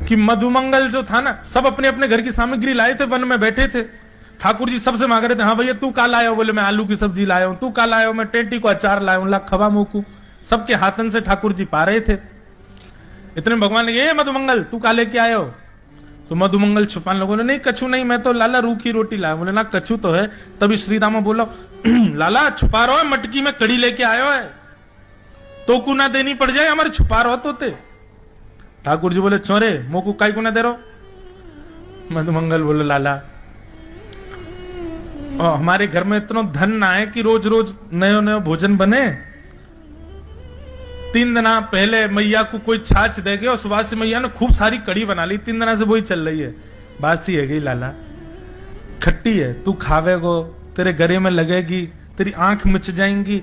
कि मधुमंगल जो था ना, सब अपने अपने घर की सामग्री लाए थे, वन में बैठे थे। ठाकुर जी सबसे मांग रहे थे, हाँ भैया तू का लाया हो? बोले मैं आलू की सब्जी लाया हूं। तू का लाया हो? मैं टेटी को अचार लाया हूं। ला खवा मोकू। सबके हाथन से ठाकुर जी पा रहे थे। इतने में भगवान ने, ये मधुमंगल तू का लेके आए हो? तो मधुमंगल छुपाने लोगों ने, नहीं कछु नहीं, मैं तो लाला रूखी रोटी लाया। बोले ना कछु तो है। तभी श्री दामा बोला, लाला छुपा रहा है, मटकी में कड़ी लेके आयो है, तो को ना देनी पड़ जाए, हमारे छुपा रहो तो। ठाकुर जी बोले, चोरे मोकू काय को ना दे रहो? मधुमंगल बोले, लाला हमारे घर में इतना धन ना है कि रोज रोज नयो नयो भोजन बने। 3 दिन पहले मैया को कोई छाछ दे गए और सुबह से मैया ने खूब सारी कड़ी बना ली। 3 दिन से वही चल रही है, बासी है गई लाला, खट्टी है, तू खावेगो, तेरे गले में लगेगी, तेरी आंख मिच जाएंगी,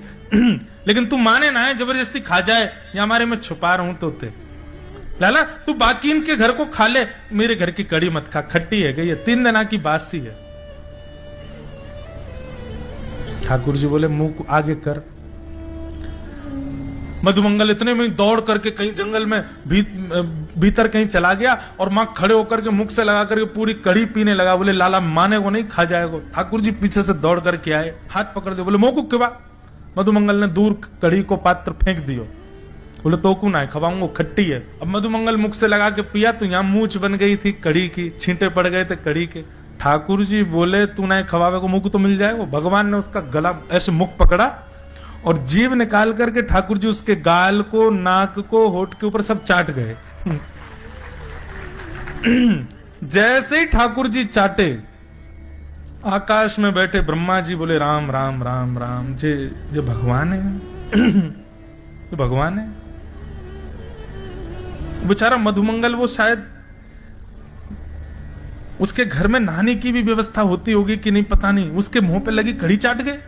लेकिन तू माने ना है, जबरदस्ती खा जाए, या हमारे में छुपा रहा हूं तो ते लाला तू बाकी इनके घर को खा ले, मेरे घर की कड़ी मत खा, खट्टी है गई, 3 दिन की बासी है। ठाकुर जी बोले, मुंह को आगे कर। मधुमंगल इतने में दौड़ करके कहीं जंगल में भीतर कहीं चला गया और मां खड़े होकर के मुख से लगा करके पूरी कड़ी पीने लगा। बोले, लाला माने को नहीं, खा जाएगा। ठाकुर जी पीछे से दौड़ करके आए, हाथ पकड़ दे, बोले मोकू क्यों? मधुमंगल ने दूर कड़ी को पात्र फेंक दियो। बोले तो को ना खवाऊंगा, खट्टी है। अब मधुमंगल मुख से लगा के पिया तो यहां मूंछ बन गई थी कड़ी की, छींटे पड़ गए थे कड़ी के। ठाकुर जी बोले, तू ना खवावे को मुंह तो मिल जाएगा। भगवान ने उसका गला ऐसे मुख पकड़ा और जीभ निकाल करके ठाकुर जी उसके गाल को, नाक को, होठ के ऊपर सब चाट गए। जैसे ही ठाकुर जी चाटे, आकाश में बैठे ब्रह्मा जी बोले, राम राम राम राम, जे भगवान है, ये भगवान है। बेचारा मधुमंगल, वो शायद उसके घर में नहाने की भी व्यवस्था होती होगी कि नहीं पता नहीं, उसके मुंह पे लगी कड़ी चाट गए।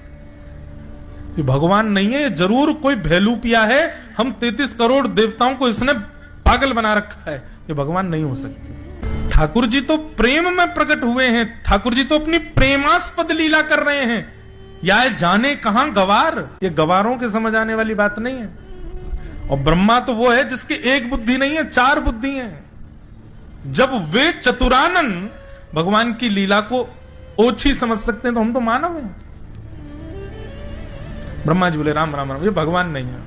ये भगवान नहीं है, जरूर कोई भेलूपिया है। हम 33 करोड़ देवताओं को इसने पागल बना रखा है, ये भगवान नहीं हो सकते। ठाकुर जी तो प्रेम में प्रकट हुए हैं, ठाकुर जी तो अपनी प्रेमास्पद लीला कर रहे हैं। या जाने कहां गवार, ये गवारों के समझ आने वाली बात नहीं है। और ब्रह्मा तो वो है जिसकी एक बुद्धि नहीं है, 4 बुद्धि है। जब वे चतुरानन भगवान की लीला को ओछी समझ सकते हैं तो हम तो मानव हैं। ब्रह्मा जी बोले, राम राम राम, ये भगवान नहीं है।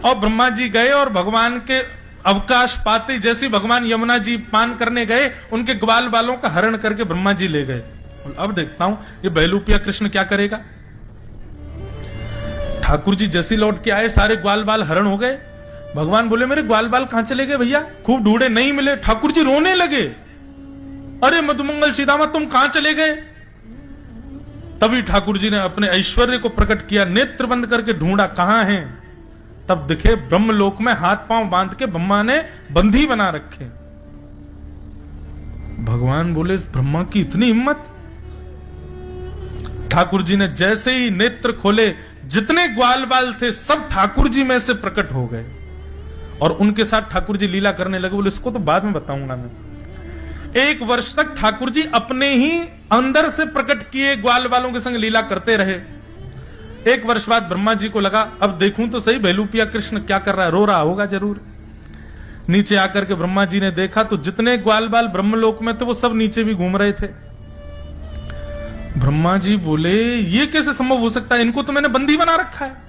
और ब्रह्मा जी गए और भगवान के अवकाश पाते जैसे भगवान यमुना जी पान करने गए, उनके ग्वाल बालों का हरण करके ब्रह्मा जी ले गए। अब देखता हूं ये बहलूपिया कृष्ण क्या करेगा। ठाकुर जी जैसे लौट के आए, सारे ग्वाल बाल हरण हो गए। भगवान बोले, मेरे ग्वाल बाल कहां चले गए भैया? खूब ढूंढे, नहीं मिले। ठाकुर जी रोने लगे, अरे मधुमंगल सीतामा तुम कहां चले गए? तभी ठाकुर जी ने अपने ऐश्वर्य को प्रकट किया, नेत्र बंद करके ढूंढा कहां हैं। तब दिखे ब्रह्मलोक में हाथ पांव बांध के ब्रह्मा ने बंधी बना रखे। भगवान बोले, इस ब्रह्मा की इतनी हिम्मत। ठाकुर जी ने जैसे ही नेत्र खोले, जितने ग्वाल बाल थे सब ठाकुर जी में से प्रकट हो गए और उनके साथ ठाकुर जी लीला करने लगे। बोले, इसको तो बाद में बताऊंगा मैं। 1 वर्ष तक ठाकुर जी अपने ही अंदर से प्रकट किए ग्वाल बालों के संग लीला करते रहे। 1 वर्ष बाद ब्रह्मा जी को लगा, अब देखूं तो सही बहलूपिया कृष्ण क्या कर रहा है, रो रहा होगा जरूर। नीचे आकर के ब्रह्मा जी ने देखा तो जितने ग्वाल बाल ब्रह्मलोक में थे वो सब नीचे भी घूम रहे थे। ब्रह्मा जी बोले, ये कैसे संभव हो सकता है, इनको तो मैंने बंदी बना रखा है।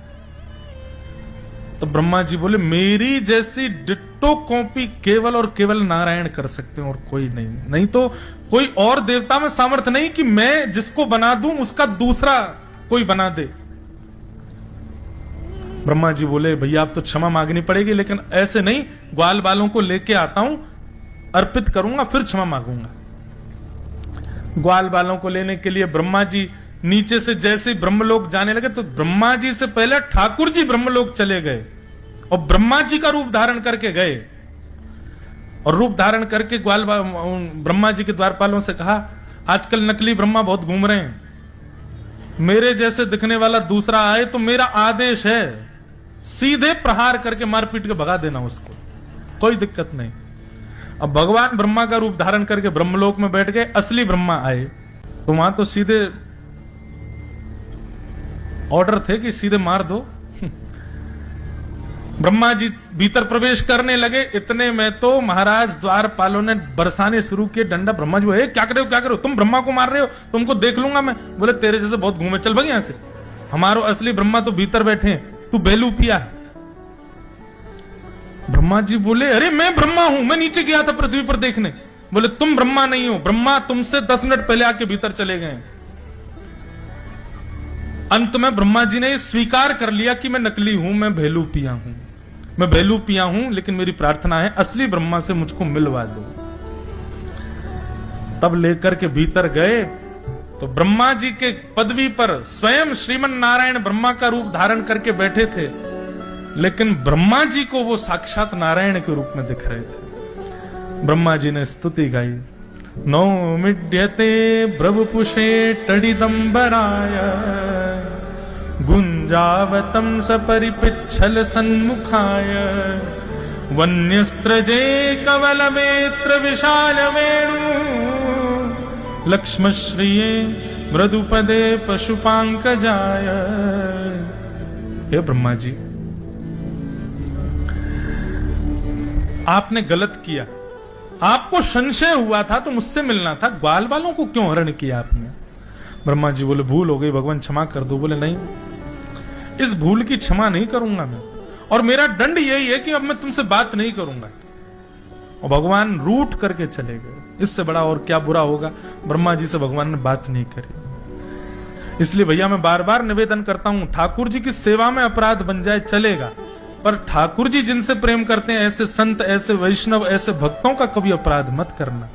तो ब्रह्मा जी बोले, मेरी जैसी डिट्टो कॉपी केवल और केवल नारायण कर सकते हैं और कोई नहीं। नहीं तो कोई और देवता में सामर्थ्य नहीं कि मैं जिसको बना दूं उसका दूसरा कोई बना दे। ब्रह्मा जी बोले, भैया आप तो क्षमा मांगनी पड़ेगी, लेकिन ऐसे नहीं, ग्वाल बालों को लेके आता हूं, अर्पित करूंगा, फिर क्षमा मांगूंगा। ग्वाल बालों को लेने के लिए ब्रह्मा जी नीचे से जैसे ब्रह्मलोक जाने लगे तो ब्रह्मा जी से पहले ठाकुर जी ब्रह्मलोक चले गए और ब्रह्मा जी का रूप धारण करके गए। और रूप धारण करके ब्रह्मा जी के द्वारपालों से कहा, आजकल नकली ब्रह्मा बहुत घूम रहे हैं, मेरे जैसे दिखने वाला दूसरा आए तो मेरा आदेश है, सीधे प्रहार करके मारपीट के भगा देना उसको, कोई दिक्कत नहीं। अब भगवान ब्रह्मा का रूप धारण करके ब्रह्मलोक में बैठ गए, असली ब्रह्मा आए तो वहां तो सीधे ऑर्डर थे कि सीधे मार दो। ब्रह्मा जी भीतर प्रवेश करने लगे, इतने में तो महाराज द्वारपालों ने बरसाने शुरू किए डंडा। ब्रह्मा जी बोले, क्या कर रहे हो, क्या कर रहे हो, तुम ब्रह्मा को मार रहे हो, तुमको देख लूंगा मैं। बोले तेरे जैसे बहुत घूमे, चल भाग यहां से, हमारो असली ब्रह्मा तो भीतर बैठे हैं, तू बेलू पिया है। ब्रह्मा जी बोले, अरे मैं ब्रह्मा हूं, मैं नीचे गया था पृथ्वी पर देखने। बोले तुम ब्रह्मा नहीं हो, ब्रह्मा तुमसे 10 मिनट पहले आके भीतर चले गए। अंत में ब्रह्मा जी ने स्वीकार कर लिया कि मैं नकली हूं, मैं भेलू पिया हूं, मैं भेलू पिया हूं, लेकिन मेरी प्रार्थना है असली ब्रह्मा से मुझको मिलवा दो। तब लेकर के भीतर गए तो ब्रह्मा जी के पदवी पर स्वयं श्रीमन नारायण ब्रह्मा का रूप धारण करके बैठे थे, लेकिन ब्रह्मा जी को वो साक्षात नारायण के रूप में दिख रहे थे। ब्रह्मा जी ने स्तुति गाई, नौमिड्यते ब्रवपुषे टडिदंबराय गुंजावतम सपरिपिच्छल सन्मुखाय वन्यस्त्रजे कवलमेत्र विशाल वेणु लक्ष्मश्रिये मृदुपदे पशुपांकजाय। हे ब्रह्मा जी, आपने गलत किया, आपको संशय हुआ था तो मुझसे मिलना था, ग्वाल बालों को क्यों हरण किया आपने? ब्रह्मा जी बोले, भूल हो गई भगवान, क्षमा कर दो। बोले नहीं, इस भूल की क्षमा नहीं करूंगा मैं, और मेरा दंड यही है कि अब मैं तुमसे बात नहीं करूंगा। और भगवान रूठ करके चले गए। इससे बड़ा और क्या बुरा होगा, ब्रह्मा जी से भगवान ने बात नहीं करी। इसलिए भैया मैं बार बार निवेदन करता हूं, ठाकुर जी की सेवा में अपराध बन जाए चलेगा, पर ठाकुर जी जिनसे प्रेम करते हैं, ऐसे संत, ऐसे वैष्णव, ऐसे भक्तों का कभी अपराध मत करना।